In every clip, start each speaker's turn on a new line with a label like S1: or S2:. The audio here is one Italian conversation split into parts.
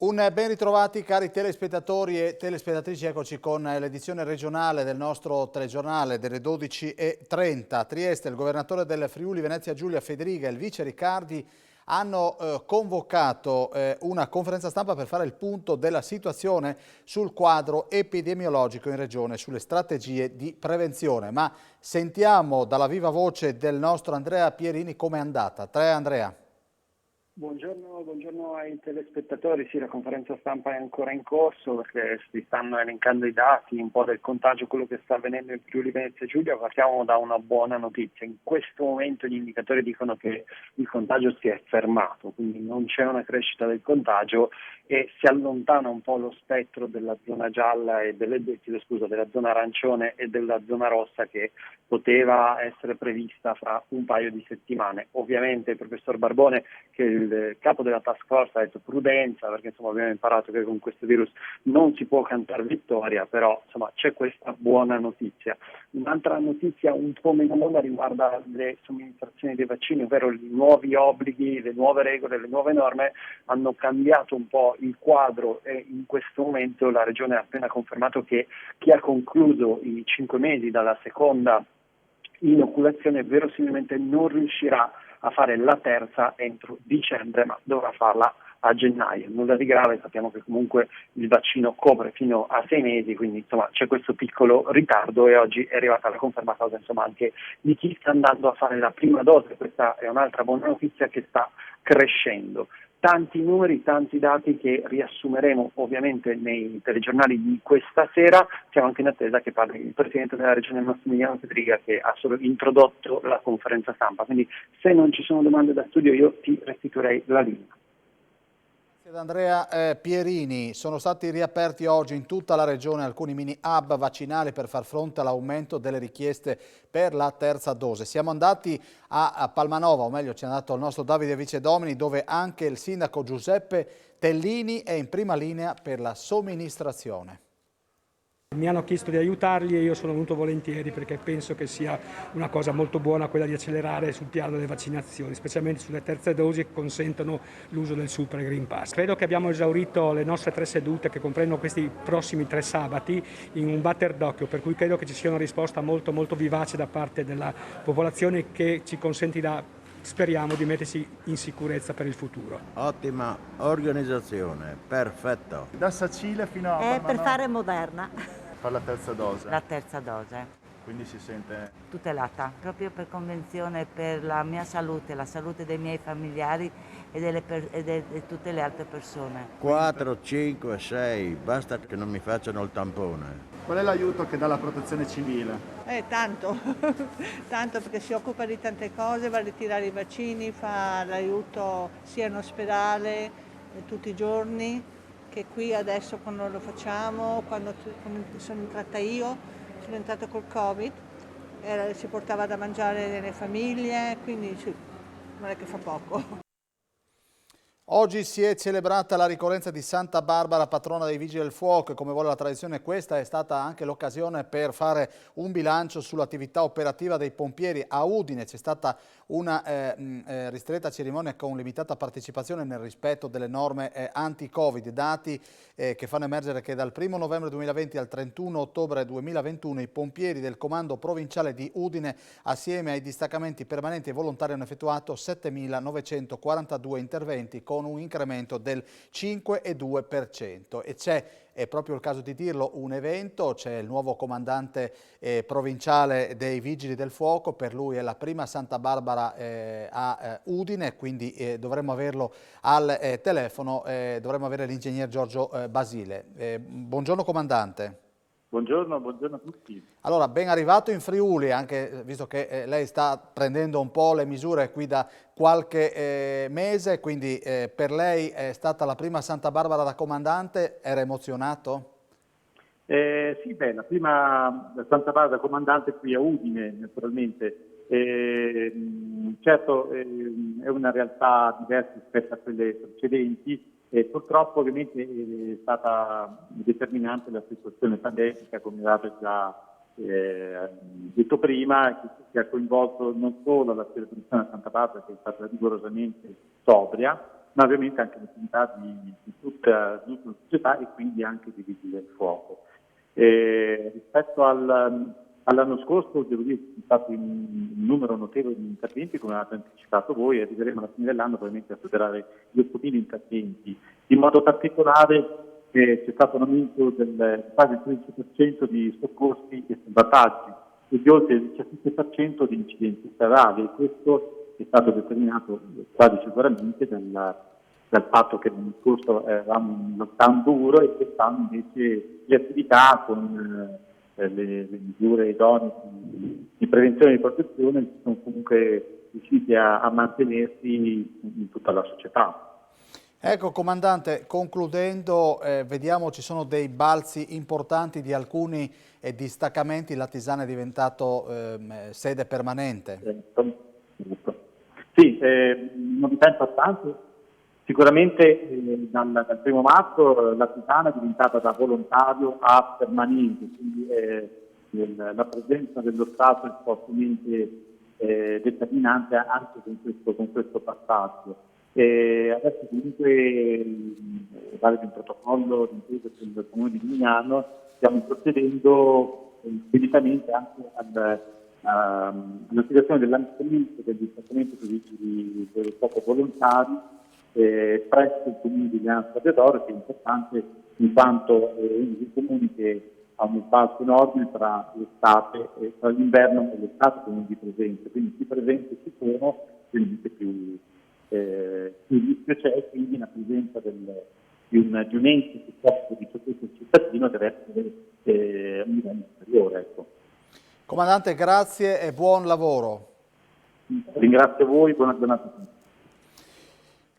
S1: Un ben ritrovati cari telespettatori e telespettatrici, eccoci con l'edizione regionale del nostro telegiornale delle 12:30. A Trieste il governatore del Friuli Venezia Giulia Federiga e il vice Riccardi hanno convocato una conferenza stampa per fare il punto della situazione sul quadro epidemiologico in regione, sulle strategie di prevenzione. Ma sentiamo dalla viva voce del nostro Andrea Pierini com'è andata. Andrea.
S2: Buongiorno ai telespettatori. Sì, la conferenza stampa è ancora in corso perché si stanno elencando i dati un po' del contagio, quello che sta avvenendo in Friuli Venezia Giulia. Partiamo da una buona notizia. In questo momento gli indicatori dicono che il contagio si è fermato, quindi non c'è una crescita del contagio e si allontana un po' lo spettro della zona gialla e della zona arancione e della zona rossa che poteva essere prevista fra un paio di settimane. Ovviamente il professor Barbone, che il capo della task force, ha detto prudenza, perché insomma abbiamo imparato che con questo virus non si può cantare vittoria, però insomma c'è questa buona notizia. Un'altra notizia un po' meno buona riguarda le somministrazioni dei vaccini, ovvero i nuovi obblighi, le nuove regole, le nuove norme hanno cambiato un po' il quadro e in questo momento la Regione ha appena confermato che chi ha concluso i 5 mesi dalla seconda inoculazione verosimilmente non riuscirà a fare la terza entro dicembre, ma dovrà farla a gennaio. Nulla di grave, sappiamo che comunque il vaccino copre fino a 6 mesi, quindi insomma c'è questo piccolo ritardo e oggi è arrivata la conferma insomma anche di chi sta andando a fare la prima dose. Questa è un'altra buona notizia che sta crescendo. Tanti numeri, tanti dati che riassumeremo ovviamente nei telegiornali di questa sera. Siamo anche in attesa che parli il Presidente della Regione Massimiliano Federiga, che ha solo introdotto la conferenza stampa. Quindi se non ci sono domande da studio io ti restituirei la linea.
S1: Andrea Pierini, sono stati riaperti oggi in tutta la regione alcuni mini hub vaccinali per far fronte all'aumento delle richieste per la terza dose. Siamo andati a Palmanova, o meglio ci è andato il nostro Davide Vicedomini, dove anche il sindaco Giuseppe Tellini è in prima linea per la somministrazione.
S3: Mi hanno chiesto di aiutarli e io sono venuto volentieri perché penso che sia una cosa molto buona quella di accelerare sul piano delle vaccinazioni, specialmente sulle terze dosi che consentono l'uso del Super Green Pass. Credo che abbiamo esaurito le nostre 3 sedute che comprendono questi prossimi 3 sabati in un batter d'occhio, per cui credo che ci sia una risposta molto vivace da parte della popolazione che ci consentirà, speriamo, di mettersi in sicurezza per il futuro.
S4: Ottima organizzazione, perfetto.
S5: Da Sacile fino a Palmanova.
S6: Per fare Moderna.
S5: Per la terza dose.
S6: La terza dose.
S5: Quindi si sente
S6: tutelata, proprio per convenzione, per la mia salute, la salute dei miei familiari e di tutte le altre persone.
S4: 4, 5, 6, basta che non mi facciano il tampone.
S5: Qual è l'aiuto che dà la protezione civile?
S7: Tanto, tanto perché si occupa di tante cose, va a ritirare i vaccini, fa l'aiuto sia in ospedale tutti i giorni, che qui adesso quando lo facciamo, quando sono entrata io, sono entrata col Covid, si portava da mangiare nelle famiglie, quindi non è che fa poco.
S1: Oggi si è celebrata la ricorrenza di Santa Barbara, patrona dei Vigili del Fuoco, e come vuole la tradizione questa è stata anche l'occasione per fare un bilancio sull'attività operativa dei pompieri. A Udine c'è stata una ristretta cerimonia con limitata partecipazione nel rispetto delle norme anti-Covid, dati che fanno emergere che dal 1 novembre 2020 al 31 ottobre 2021 i pompieri del comando provinciale di Udine assieme ai distaccamenti permanenti e volontari hanno effettuato 7.942 interventi con un incremento del 5,2%. E c'è, è proprio il caso di dirlo, un evento, c'è il nuovo comandante provinciale dei Vigili del Fuoco, per lui è la prima Santa Barbara a Udine, quindi dovremmo averlo al telefono, dovremmo avere l'ingegner Giorgio Basile. Buongiorno comandante.
S8: Buongiorno a tutti.
S1: Allora, ben arrivato in Friuli, anche visto che lei sta prendendo un po' le misure qui da qualche mese, quindi per lei è stata la prima Santa Barbara da comandante, era emozionato?
S8: Sì, beh, la prima Santa Barbara da comandante qui a Udine, naturalmente. Certo, è una realtà diversa rispetto a quelle precedenti. Purtroppo ovviamente è stata determinante la situazione pandemica, come avete già detto prima, che ha coinvolto non solo la celebrazione a Santa Barbara, che è stata rigorosamente sobria, ma ovviamente anche l'attività di tutta la società e quindi anche di Vigili del Fuoco. Rispetto all'anno scorso, devo dire che è stato un numero notevole di interventi, come avete anticipato voi, e arriveremo alla fine dell'anno probabilmente a superare gli 8.000 interventi. In modo particolare c'è stato un aumento del quasi il 13% di soccorsi e salvataggi e di oltre il 17% di incidenti stradali, e questo è stato determinato quasi sicuramente dal fatto che l'anno scorso eravamo in lockdown duro e quest'anno invece le attività con le misure idonee di prevenzione e di protezione sono comunque riusciti a mantenersi in tutta la società.
S1: Ecco, comandante, concludendo, vediamo ci sono dei balzi importanti di alcuni distaccamenti, la Tisana è diventato sede permanente.
S8: Sì, novità importanti. Sicuramente dal 1° marzo la Tisana è diventata da volontario a permanente, quindi la presenza dello Stato è fortemente determinante anche con questo passaggio. Adesso comunque vale un protocollo d'intesa del Comune di Lignano, stiamo procedendo speditamente anche all'attivazione dell'amministramento del distaccamento dei vigili del fuoco volontari presso il Comune di Lignano Sabbiadoro, che è importante in quanto è uno dei comuni che ha un spazio enorme tra l'estate e tra l'inverno e l'estate con di presenza, quindi più presenze ci sono, quindi più rischio c'è, quindi la presenza di un ente che si occupa di soccorso cittadino deve essere a un livello superiore. Ecco.
S1: Comandante, grazie e buon lavoro.
S8: Ringrazio voi, buona giornata a tutti.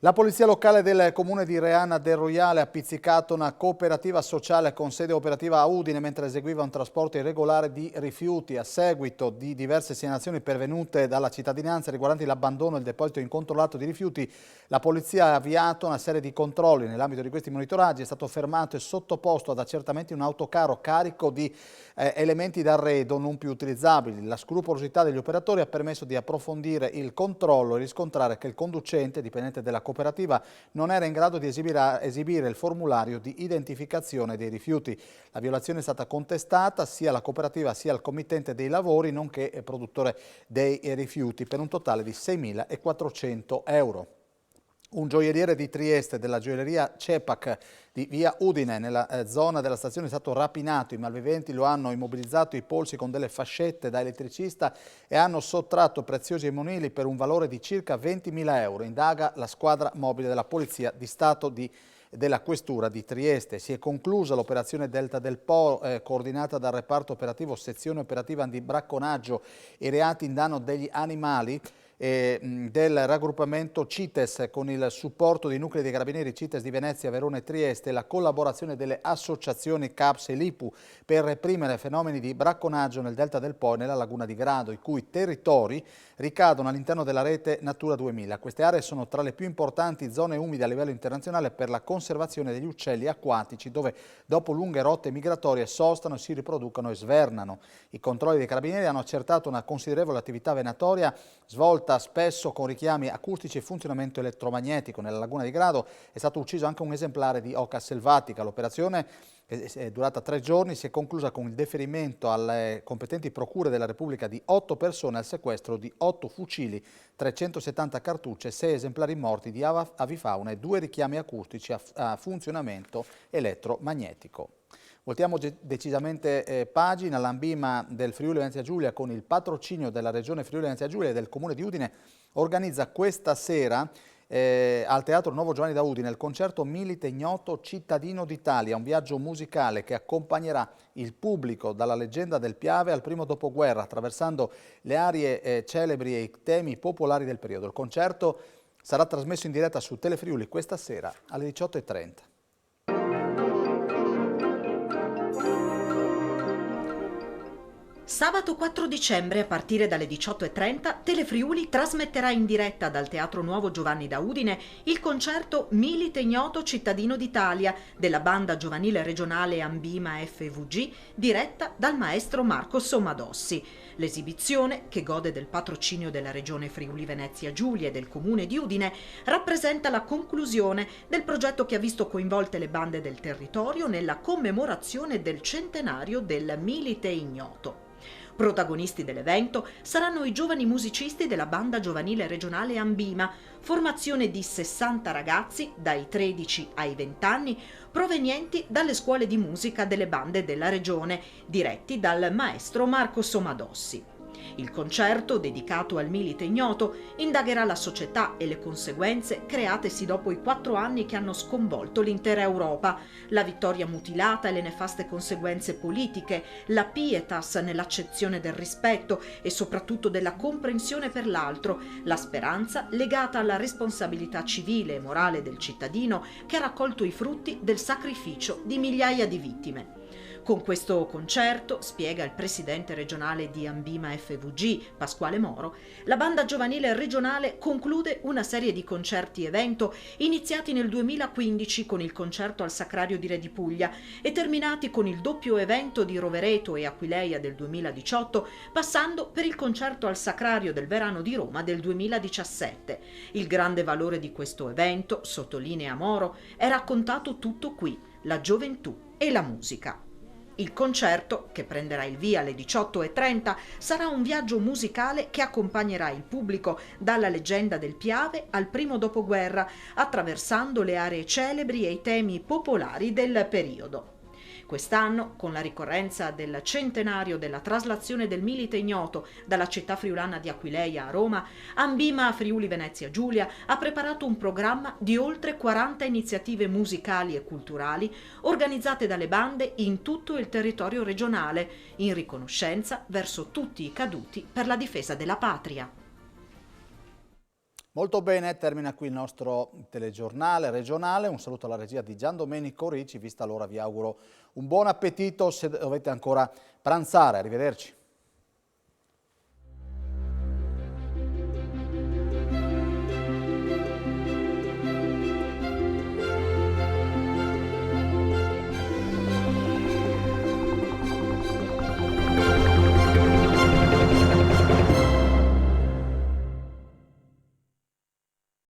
S1: La polizia locale del comune di Reana del Roiale ha pizzicato una cooperativa sociale con sede operativa a Udine mentre eseguiva un trasporto irregolare di rifiuti a seguito di diverse segnalazioni pervenute dalla cittadinanza riguardanti l'abbandono e il deposito incontrollato di rifiuti. La polizia ha avviato una serie di controlli. Nell'ambito di questi monitoraggi è stato fermato e sottoposto ad accertamenti un autocarro carico di elementi d'arredo non più utilizzabili. La scrupolosità degli operatori ha permesso di approfondire il controllo e riscontrare che il conducente, dipendente della cooperativa, non era in grado di esibire il formulario di identificazione dei rifiuti. La violazione è stata contestata sia alla cooperativa sia al committente dei lavori, nonché produttore dei rifiuti, per un totale di 6.400 euro. Un gioielliere di Trieste della gioielleria Cepac di via Udine, nella zona della stazione, è stato rapinato. I malviventi lo hanno immobilizzato i polsi con delle fascette da elettricista e hanno sottratto preziosi monili per un valore di circa 20.000 euro. Indaga la squadra mobile della Polizia di Stato della Questura di Trieste. Si è conclusa l'operazione Delta del Po, coordinata dal reparto operativo sezione operativa antibracconaggio e reati in danno degli animali del raggruppamento CITES, con il supporto dei nuclei dei carabinieri CITES di Venezia, Verona e Trieste e la collaborazione delle associazioni CAPS e LIPU per reprimere fenomeni di bracconaggio nel Delta del Po e nella Laguna di Grado, i cui territori ricadono all'interno della rete Natura 2000. Queste aree sono tra le più importanti zone umide a livello internazionale per la conservazione degli uccelli acquatici, dove dopo lunghe rotte migratorie sostano, si riproducono e svernano. I controlli dei carabinieri hanno accertato una considerevole attività venatoria svolta spesso con richiami acustici e funzionamento elettromagnetico. Nella Laguna di Grado è stato ucciso anche un esemplare di oca selvatica. L'operazione, che è durata 3 giorni, si è conclusa con il deferimento alle competenti procure della Repubblica di 8 persone al sequestro di 8 fucili, 370 cartucce, 6 esemplari morti di avifauna e 2 richiami acustici a funzionamento elettromagnetico. Voltiamo decisamente pagina. L'Ambima del Friuli Venezia Giulia, con il patrocinio della Regione Friuli Venezia Giulia e del Comune di Udine, organizza questa sera al Teatro Nuovo Giovanni da Udine il concerto Milite Ignoto Cittadino d'Italia, un viaggio musicale che accompagnerà il pubblico dalla leggenda del Piave al primo dopoguerra, attraversando le arie celebri e i temi popolari del periodo. Il concerto sarà trasmesso in diretta su Telefriuli questa sera alle 18:30.
S9: Sabato 4 dicembre a partire dalle 18:30 Telefriuli trasmetterà in diretta dal Teatro Nuovo Giovanni da Udine il concerto Milite Ignoto cittadino d'Italia della banda giovanile regionale Ambima FVG diretta dal maestro Marco Sommadossi. L'esibizione, che gode del patrocinio della Regione Friuli Venezia Giulia e del Comune di Udine, rappresenta la conclusione del progetto che ha visto coinvolte le bande del territorio nella commemorazione del centenario del Milite Ignoto. Protagonisti dell'evento saranno i giovani musicisti della banda giovanile regionale Ambima, formazione di 60 ragazzi dai 13 ai 20 anni, provenienti dalle scuole di musica delle bande della regione, diretti dal maestro Marco Sommadossi. Il concerto, dedicato al Milite Ignoto, indagherà la società e le conseguenze createsi dopo i 4 anni che hanno sconvolto l'intera Europa, la vittoria mutilata e le nefaste conseguenze politiche, la pietas nell'accezione del rispetto e soprattutto della comprensione per l'altro, la speranza legata alla responsabilità civile e morale del cittadino che ha raccolto i frutti del sacrificio di migliaia di vittime. Con questo concerto, spiega il presidente regionale di Ambima FVG, Pasquale Moro, la banda giovanile regionale conclude una serie di concerti-evento iniziati nel 2015 con il concerto al Sacrario di Re di Puglia e terminati con il doppio evento di Rovereto e Aquileia del 2018, passando per il concerto al Sacrario del Verano di Roma del 2017. Il grande valore di questo evento, sottolinea Moro, è raccontato tutto qui, la gioventù e la musica. Il concerto, che prenderà il via alle 18:30, sarà un viaggio musicale che accompagnerà il pubblico dalla leggenda del Piave al primo dopoguerra, attraversando le aree celebri e i temi popolari del periodo. Quest'anno, con la ricorrenza del centenario della traslazione del Milite Ignoto dalla città friulana di Aquileia a Roma, Ambima Friuli Venezia Giulia ha preparato un programma di oltre 40 iniziative musicali e culturali organizzate dalle bande in tutto il territorio regionale, in riconoscenza verso tutti i caduti per la difesa della patria.
S1: Molto bene, termina qui il nostro telegiornale regionale. Un saluto alla regia di Gian Domenico Ricci. Vista l'ora vi auguro un buon appetito se dovete ancora pranzare. Arrivederci.